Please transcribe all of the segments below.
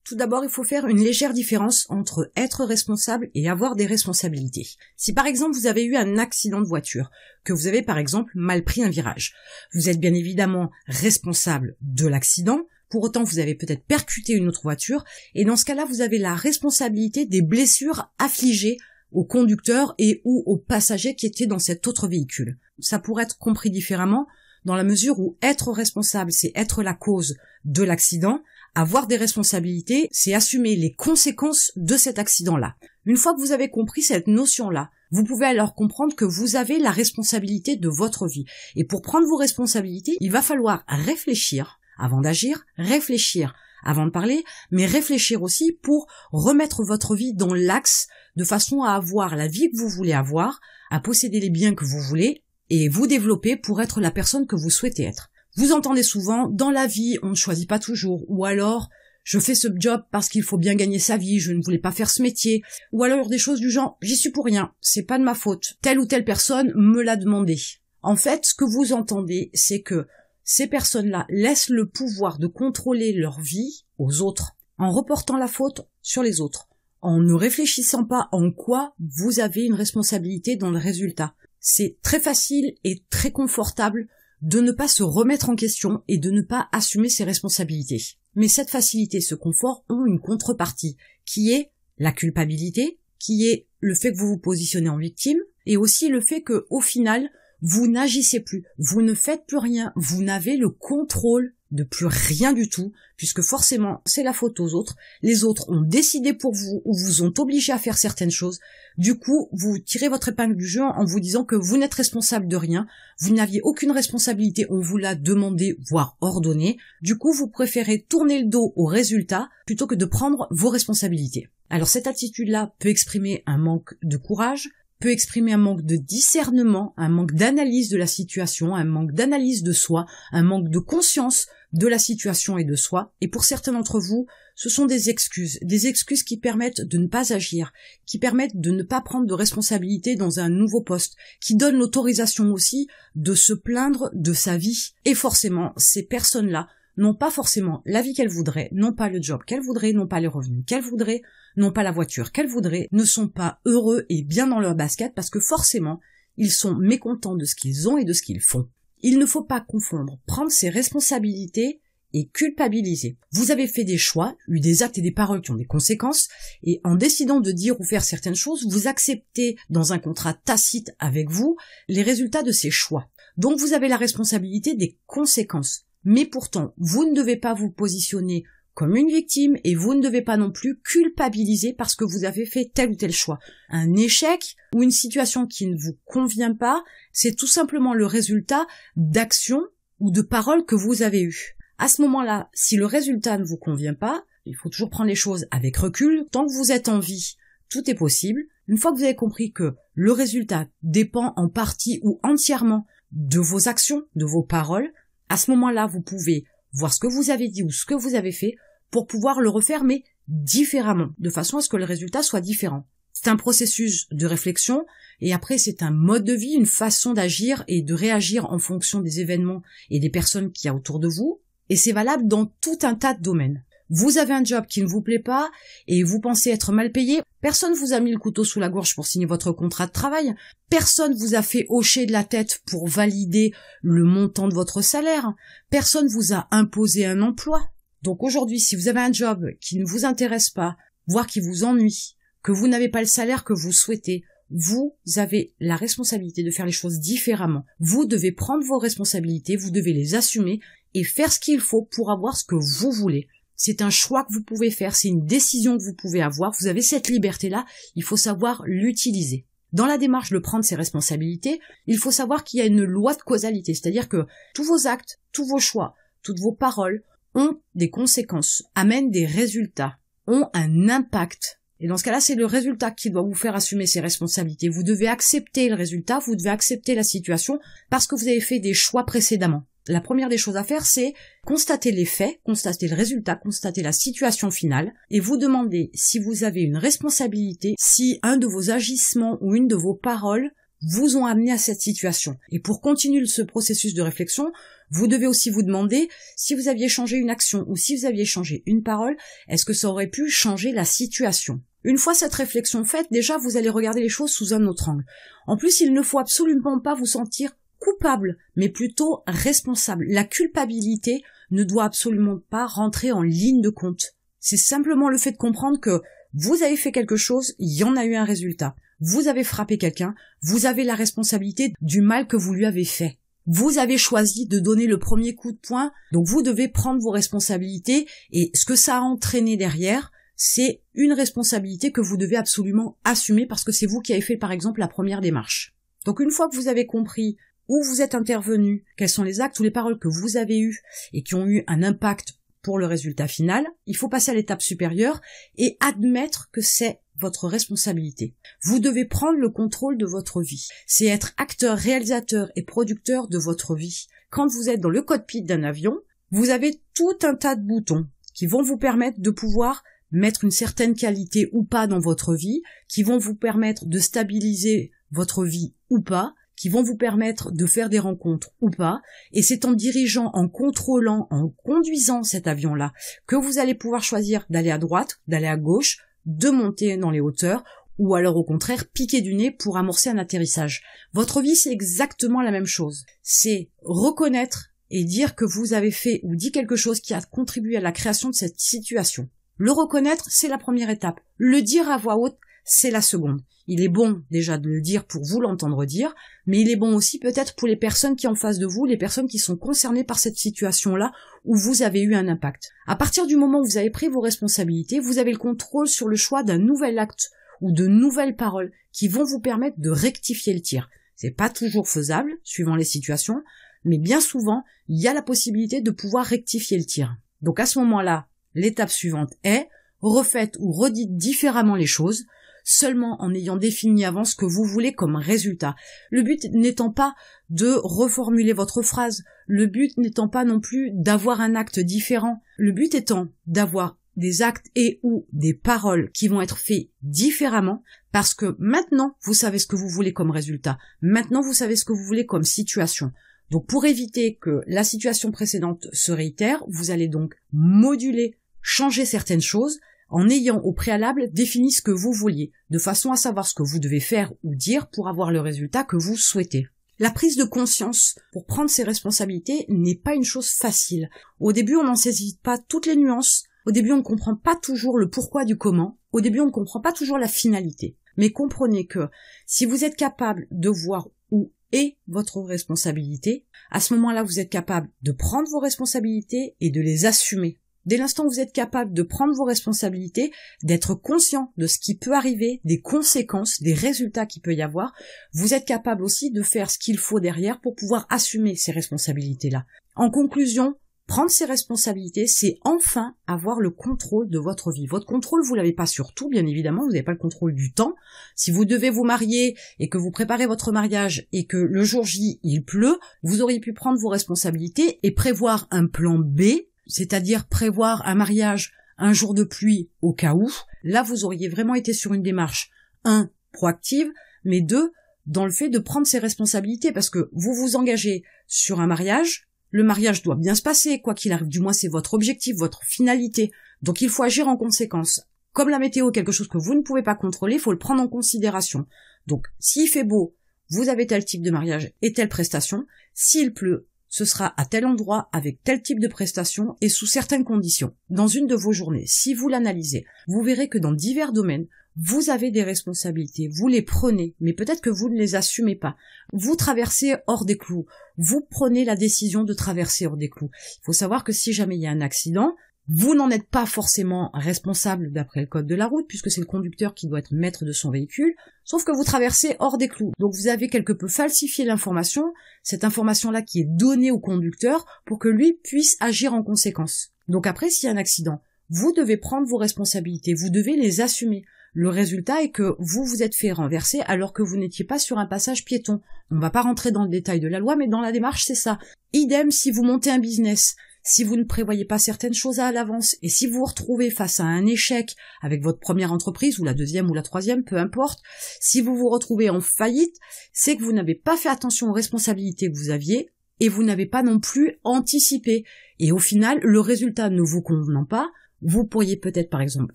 Tout d'abord, il faut faire une légère différence entre être responsable et avoir des responsabilités. Si par exemple vous avez eu un accident de voiture, que vous avez par exemple mal pris un virage, vous êtes bien évidemment responsable de l'accident, pour autant vous avez peut-être percuté une autre voiture, et dans ce cas-là vous avez la responsabilité des blessures affligées au conducteur et ou aux passagers qui étaient dans cet autre véhicule. Ça pourrait être compris différemment dans la mesure où être responsable, c'est être la cause de l'accident. Avoir des responsabilités, c'est assumer les conséquences de cet accident-là. Une fois que vous avez compris cette notion-là, vous pouvez alors comprendre que vous avez la responsabilité de votre vie. Et pour prendre vos responsabilités, il va falloir réfléchir avant d'agir, réfléchir avant de parler, mais réfléchir aussi pour remettre votre vie dans l'axe de façon à avoir la vie que vous voulez avoir, à posséder les biens que vous voulez et vous développer pour être la personne que vous souhaitez être. Vous entendez souvent, dans la vie, on ne choisit pas toujours, ou alors, je fais ce job parce qu'il faut bien gagner sa vie, je ne voulais pas faire ce métier, ou alors des choses du genre, j'y suis pour rien, c'est pas de ma faute, telle ou telle personne me l'a demandé. En fait, ce que vous entendez, c'est que ces personnes-là laissent le pouvoir de contrôler leur vie aux autres, en reportant la faute sur les autres, en ne réfléchissant pas en quoi vous avez une responsabilité dans le résultat. C'est très facile et très confortable de ne pas se remettre en question et de ne pas assumer ses responsabilités. Mais cette facilité, ce confort ont une contrepartie, qui est la culpabilité, qui est le fait que vous vous positionnez en victime, et aussi le fait que, au final, vous n'agissez plus, vous ne faites plus rien, vous n'avez le contrôle de plus rien du tout, puisque forcément c'est la faute aux autres, les autres ont décidé pour vous ou vous ont obligé à faire certaines choses, du coup vous tirez votre épingle du jeu en vous disant que vous n'êtes responsable de rien, vous n'aviez aucune responsabilité, on vous l'a demandé voire ordonné, du coup vous préférez tourner le dos au résultat plutôt que de prendre vos responsabilités. Alors cette attitude-là peut exprimer un manque de courage, peut exprimer un manque de discernement, un manque d'analyse de la situation, un manque d'analyse de soi, un manque de conscience de la situation et de soi. Et pour certains d'entre vous, ce sont des excuses qui permettent de ne pas agir, qui permettent de ne pas prendre de responsabilité dans un nouveau poste, qui donnent l'autorisation aussi de se plaindre de sa vie. Et forcément, ces personnes-là n'ont pas forcément la vie qu'elles voudraient, n'ont pas le job qu'elles voudraient, n'ont pas les revenus qu'elles voudraient, n'ont pas la voiture qu'elles voudraient, ne sont pas heureux et bien dans leur basket parce que forcément, ils sont mécontents de ce qu'ils ont et de ce qu'ils font. Il ne faut pas confondre prendre ses responsabilités et culpabiliser. Vous avez fait des choix, eu des actes et des paroles qui ont des conséquences, et en décidant de dire ou faire certaines choses, vous acceptez dans un contrat tacite avec vous les résultats de ces choix. Donc vous avez la responsabilité des conséquences. Mais pourtant, vous ne devez pas vous positionner comme une victime et vous ne devez pas non plus culpabiliser parce que vous avez fait tel ou tel choix. Un échec ou une situation qui ne vous convient pas, c'est tout simplement le résultat d'actions ou de paroles que vous avez eues. À ce moment-là, si le résultat ne vous convient pas, il faut toujours prendre les choses avec recul. Tant que vous êtes en vie, tout est possible. Une fois que vous avez compris que le résultat dépend en partie ou entièrement de vos actions, de vos paroles, à ce moment-là, vous pouvez voir ce que vous avez dit ou ce que vous avez fait pour pouvoir le refaire, mais différemment, de façon à ce que le résultat soit différent. C'est un processus de réflexion, et après c'est un mode de vie, une façon d'agir et de réagir en fonction des événements et des personnes qu'il y a autour de vous, et c'est valable dans tout un tas de domaines. Vous avez un job qui ne vous plaît pas et vous pensez être mal payé, personne vous a mis le couteau sous la gorge pour signer votre contrat de travail, personne vous a fait hocher de la tête pour valider le montant de votre salaire, personne vous a imposé un emploi. Donc aujourd'hui, si vous avez un job qui ne vous intéresse pas, voire qui vous ennuie, que vous n'avez pas le salaire que vous souhaitez, vous avez la responsabilité de faire les choses différemment. Vous devez prendre vos responsabilités, vous devez les assumer et faire ce qu'il faut pour avoir ce que vous voulez. C'est un choix que vous pouvez faire, c'est une décision que vous pouvez avoir, vous avez cette liberté-là, il faut savoir l'utiliser. Dans la démarche de prendre ses responsabilités, il faut savoir qu'il y a une loi de causalité, c'est-à-dire que tous vos actes, tous vos choix, toutes vos paroles ont des conséquences, amènent des résultats, ont un impact. Et dans ce cas-là, c'est le résultat qui doit vous faire assumer ses responsabilités. Vous devez accepter le résultat, vous devez accepter la situation parce que vous avez fait des choix précédemment. La première des choses à faire, c'est constater les faits, constater le résultat, constater la situation finale, et vous demander si vous avez une responsabilité, si un de vos agissements ou une de vos paroles vous ont amené à cette situation. Et pour continuer ce processus de réflexion, Vous devez aussi vous demander si vous aviez changé une action ou si vous aviez changé une parole, est-ce que ça aurait pu changer la situation? Une fois cette réflexion faite, déjà vous allez regarder les choses sous un autre angle. En plus, il ne faut absolument pas vous sentir coupable, mais plutôt responsable. La culpabilité ne doit absolument pas rentrer en ligne de compte. C'est simplement le fait de comprendre que vous avez fait quelque chose, il y en a eu un résultat. Vous avez frappé quelqu'un, vous avez la responsabilité du mal que vous lui avez fait. Vous avez choisi de donner le premier coup de poing, donc vous devez prendre vos responsabilités, et ce que ça a entraîné derrière, c'est une responsabilité que vous devez absolument assumer parce que c'est vous qui avez fait par exemple la première démarche. Donc une fois que vous avez compris où vous êtes intervenu, quels sont les actes ou les paroles que vous avez eus et qui ont eu un impact pour le résultat final, il faut passer à l'étape supérieure et admettre que c'est votre responsabilité. Vous devez prendre le contrôle de votre vie. C'est être acteur, réalisateur et producteur de votre vie. Quand vous êtes dans le cockpit d'un avion, vous avez tout un tas de boutons qui vont vous permettre de pouvoir mettre une certaine qualité ou pas dans votre vie, qui vont vous permettre de stabiliser votre vie ou pas, qui vont vous permettre de faire des rencontres ou pas, et c'est en dirigeant, en contrôlant, en conduisant cet avion-là, que vous allez pouvoir choisir d'aller à droite, d'aller à gauche, de monter dans les hauteurs, ou alors au contraire piquer du nez pour amorcer un atterrissage. Votre vie, c'est exactement la même chose. C'est reconnaître et dire que vous avez fait ou dit quelque chose qui a contribué à la création de cette situation. Le reconnaître, c'est la première étape. Le dire à voix haute, c'est la seconde. Il est bon déjà de le dire pour vous l'entendre dire, mais il est bon aussi peut-être pour les personnes qui sont en face de vous, les personnes qui sont concernées par cette situation-là où vous avez eu un impact. À partir du moment où vous avez pris vos responsabilités, vous avez le contrôle sur le choix d'un nouvel acte ou de nouvelles paroles qui vont vous permettre de rectifier le tir. C'est pas toujours faisable, suivant les situations, mais bien souvent, il y a la possibilité de pouvoir rectifier le tir. Donc à ce moment-là, l'étape suivante est refaites ou redites différemment les choses, seulement en ayant défini avant ce que vous voulez comme résultat. Le but n'étant pas de reformuler votre phrase, le but n'étant pas non plus d'avoir un acte différent, le but étant d'avoir des actes et ou des paroles qui vont être faits différemment, parce que maintenant vous savez ce que vous voulez comme résultat, maintenant vous savez ce que vous voulez comme situation. Donc pour éviter que la situation précédente se réitère, vous allez donc moduler, changer certaines choses, en ayant au préalable défini ce que vous vouliez, de façon à savoir ce que vous devez faire ou dire pour avoir le résultat que vous souhaitez. La prise de conscience pour prendre ses responsabilités n'est pas une chose facile. Au début, on n'en saisit pas toutes les nuances, au début, on ne comprend pas toujours le pourquoi du comment, au début, on ne comprend pas toujours la finalité. Mais comprenez que si vous êtes capable de voir où est votre responsabilité, à ce moment-là, vous êtes capable de prendre vos responsabilités et de les assumer. Dès l'instant où vous êtes capable de prendre vos responsabilités, d'être conscient de ce qui peut arriver, des conséquences, des résultats qu'il peut y avoir, vous êtes capable aussi de faire ce qu'il faut derrière pour pouvoir assumer ces responsabilités-là. En conclusion, prendre ses responsabilités, c'est enfin avoir le contrôle de votre vie. Votre contrôle, vous l'avez pas sur tout, bien évidemment, vous n'avez pas le contrôle du temps. Si vous devez vous marier et que vous préparez votre mariage et que le jour J, il pleut, vous auriez pu prendre vos responsabilités et prévoir un plan B, c'est-à-dire prévoir un mariage un jour de pluie au cas où. Là, vous auriez vraiment été sur une démarche, 1, proactive, mais 2, dans le fait de prendre ses responsabilités, parce que vous vous engagez sur un mariage, le mariage doit bien se passer, quoi qu'il arrive, du moins c'est votre objectif, votre finalité, donc il faut agir en conséquence. Comme la météo est quelque chose que vous ne pouvez pas contrôler, il faut le prendre en considération. Donc, s'il fait beau, vous avez tel type de mariage et telle prestation, s'il pleut, ce sera à tel endroit, avec tel type de prestation et sous certaines conditions. Dans une de vos journées, si vous l'analysez, vous verrez que dans divers domaines, vous avez des responsabilités, vous les prenez, mais peut-être que vous ne les assumez pas. Vous traversez hors des clous, vous prenez la décision de traverser hors des clous. Il faut savoir que si jamais il y a un accident, vous n'en êtes pas forcément responsable d'après le code de la route, puisque c'est le conducteur qui doit être maître de son véhicule, sauf que vous traversez hors des clous. Donc vous avez quelque peu falsifié l'information, cette information-là qui est donnée au conducteur pour que lui puisse agir en conséquence. Donc après, s'il y a un accident, vous devez prendre vos responsabilités, vous devez les assumer. Le résultat est que vous vous êtes fait renverser alors que vous n'étiez pas sur un passage piéton. On ne va pas rentrer dans le détail de la loi, mais dans la démarche, c'est ça. Idem si vous montez un business. Si vous ne prévoyez pas certaines choses à l'avance, et si vous vous retrouvez face à un échec avec votre première entreprise, ou la deuxième ou la troisième, peu importe, si vous vous retrouvez en faillite, c'est que vous n'avez pas fait attention aux responsabilités que vous aviez, et vous n'avez pas non plus anticipé. Et au final, le résultat ne vous convenant pas, vous pourriez peut-être par exemple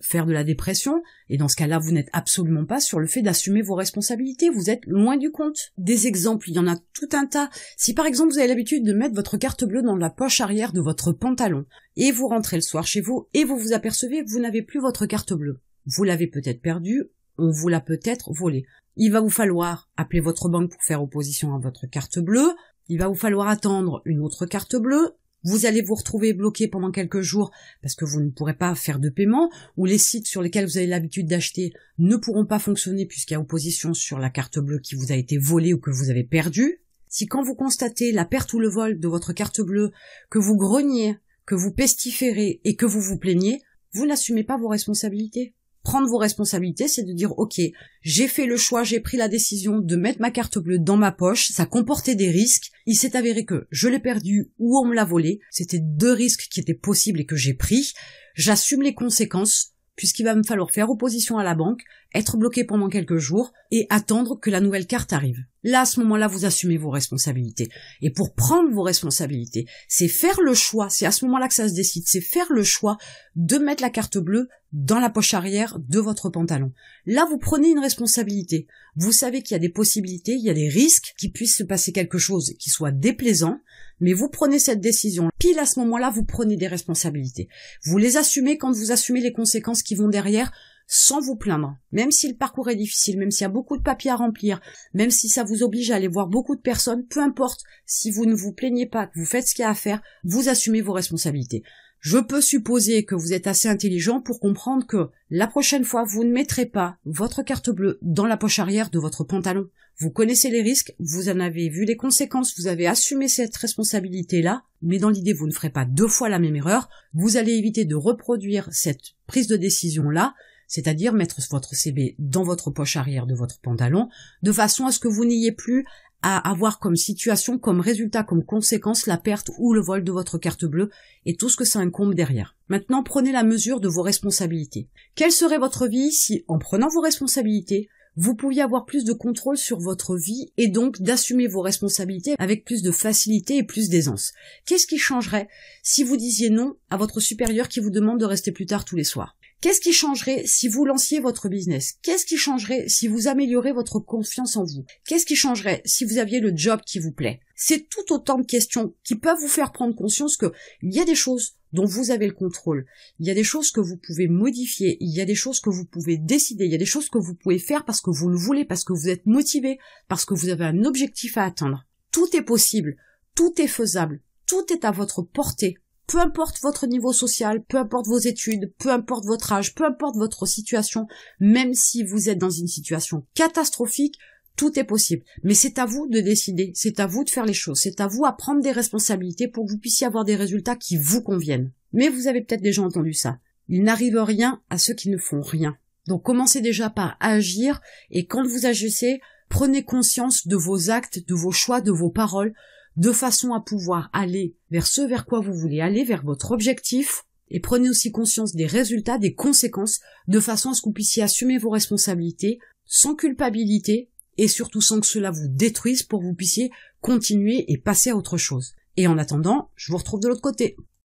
faire de la dépression, et dans ce cas-là, vous n'êtes absolument pas sur le fait d'assumer vos responsabilités, vous êtes loin du compte. Des exemples, il y en a tout un tas. Si par exemple vous avez l'habitude de mettre votre carte bleue dans la poche arrière de votre pantalon, et vous rentrez le soir chez vous, et vous vous apercevez que vous n'avez plus votre carte bleue. Vous l'avez peut-être perdue, on vous l'a peut-être volée. Il va vous falloir appeler votre banque pour faire opposition à votre carte bleue, il va vous falloir attendre une autre carte bleue, vous allez vous retrouver bloqué pendant quelques jours parce que vous ne pourrez pas faire de paiement, ou les sites sur lesquels vous avez l'habitude d'acheter ne pourront pas fonctionner puisqu'il y a opposition sur la carte bleue qui vous a été volée ou que vous avez perdue. Si quand vous constatez la perte ou le vol de votre carte bleue, que vous grognez, que vous pestiférez et que vous vous plaignez, vous n'assumez pas vos responsabilités. Prendre vos responsabilités, c'est de dire « Ok, j'ai fait le choix, j'ai pris la décision de mettre ma carte bleue dans ma poche, ça comportait des risques, il s'est avéré que je l'ai perdue ou on me l'a volée, c'était 2 risques qui étaient possibles et que j'ai pris, j'assume les conséquences, puisqu'il va me falloir faire opposition à la banque, être bloqué pendant quelques jours et attendre que la nouvelle carte arrive. » Là, à ce moment-là, vous assumez vos responsabilités. Et pour prendre vos responsabilités, c'est faire le choix, c'est à ce moment-là que ça se décide, c'est faire le choix de mettre la carte bleue dans la poche arrière de votre pantalon. Là, vous prenez une responsabilité. Vous savez qu'il y a des possibilités, il y a des risques, qu'il puisse se passer quelque chose qui soit déplaisant, mais vous prenez cette décision. Pile à ce moment-là, vous prenez des responsabilités. Vous les assumez quand vous assumez les conséquences qui vont derrière, sans vous plaindre. Même si le parcours est difficile, même s'il y a beaucoup de papiers à remplir, même si ça vous oblige à aller voir beaucoup de personnes, peu importe, si vous ne vous plaignez pas, que vous faites ce qu'il y a à faire, vous assumez vos responsabilités. Je peux supposer que vous êtes assez intelligent pour comprendre que la prochaine fois, vous ne mettrez pas votre carte bleue dans la poche arrière de votre pantalon. Vous connaissez les risques, vous en avez vu les conséquences, vous avez assumé cette responsabilité-là, mais dans l'idée, vous ne ferez pas 2 fois la même erreur. Vous allez éviter de reproduire cette prise de décision-là, c'est-à-dire mettre votre CB dans votre poche arrière de votre pantalon, de façon à ce que vous n'ayez plus à avoir comme situation, comme résultat, comme conséquence la perte ou le vol de votre carte bleue et tout ce que ça incombe derrière. Maintenant, prenez la mesure de vos responsabilités. Quelle serait votre vie si, en prenant vos responsabilités, vous pouviez avoir plus de contrôle sur votre vie et donc d'assumer vos responsabilités avec plus de facilité et plus d'aisance? Qu'est-ce qui changerait si vous disiez non à votre supérieur qui vous demande de rester plus tard tous les soirs? Qu'est-ce qui changerait si vous lanciez votre business? Qu'est-ce qui changerait si vous améliorez votre confiance en vous? Qu'est-ce qui changerait si vous aviez le job qui vous plaît? C'est tout autant de questions qui peuvent vous faire prendre conscience que il y a des choses dont vous avez le contrôle. Il y a des choses que vous pouvez modifier. Il y a des choses que vous pouvez décider. Il y a des choses que vous pouvez faire parce que vous le voulez, parce que vous êtes motivé, parce que vous avez un objectif à atteindre. Tout est possible. Tout est faisable. Tout est à votre portée. Peu importe votre niveau social, peu importe vos études, peu importe votre âge, peu importe votre situation, même si vous êtes dans une situation catastrophique, tout est possible. Mais c'est à vous de décider, c'est à vous de faire les choses, c'est à vous à prendre des responsabilités pour que vous puissiez avoir des résultats qui vous conviennent. Mais vous avez peut-être déjà entendu ça. Il n'arrive rien à ceux qui ne font rien. Donc commencez déjà par agir, et quand vous agissez, prenez conscience de vos actes, de vos choix, de vos paroles, de façon à pouvoir aller vers ce vers quoi vous voulez aller, vers votre objectif, et prenez aussi conscience des résultats, des conséquences, de façon à ce que vous puissiez assumer vos responsabilités, sans culpabilité, et surtout sans que cela vous détruise pour que vous puissiez continuer et passer à autre chose. Et en attendant, je vous retrouve de l'autre côté.